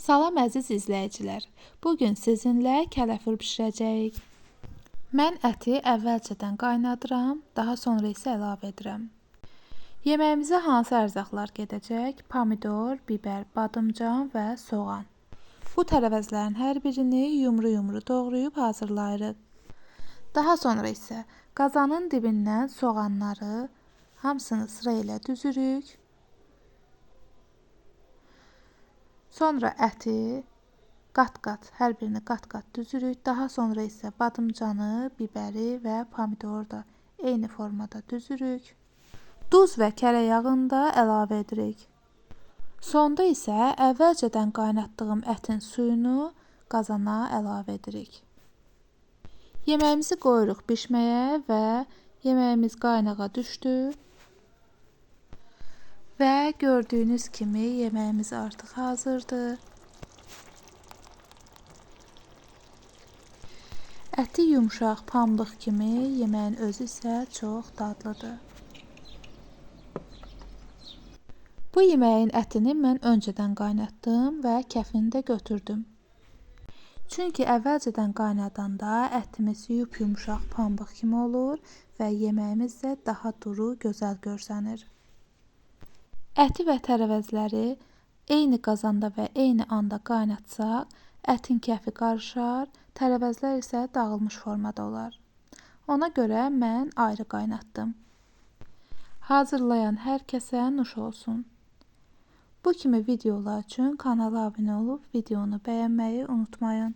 Salam əziz izləyicilər. Bugün sizinlə kələfur bişirəcəyik. Mən əti əvvəlcədən qaynadıram, daha sonra isə əlavə edirəm. Yeməyimizə hansı ərzaqlar gedəcək? Pomidor, bibər, badımcan və soğan. Bu tərəvəzlərin hər birini yumru-yumru doğrayıb hazırlayırıq. Daha sonra isə qazanın dibindən soğanları hamısını sıra ilə düzürük. Sonra əti qat-qat, hər birini qat-qat düzürük. Daha sonra isə badımcanı, bibəri və pomidoru da eyni formada düzürük. Duz və kərə yağını da əlavə edirik. Sonda isə əvvəlcədən qaynatdığım ətin suyunu qazana əlavə edirik. Yeməyimizi qoyuruq bişməyə və yeməyimiz qaynağa düşdü. Və gördüyünüz kimi yeməyimiz artıq hazırdır. Əti yumşaq, pambıq kimi, yeməyin özü isə çox dadlıdır. Bu yeməyin ətini mən öncədən qaynatdım və kəfini də götürdüm. Çünki əvvəlcədən qaynadanda ətimiz yumşaq, pambıq kimi olur və yeməyimiz də daha duru, gözəl görsənir. Əti və tərəvəzləri eyni qazanda və eyni anda qaynatsaq, ətin kəfi qarışar, tərəvəzlər isə dağılmış formada olar. Ona görə mən ayrı qaynatdım. Hazırlayan hər kəsə nuş olsun. Bu kimi videolar üçün kanala abunə olub videonu bəyənməyi unutmayın.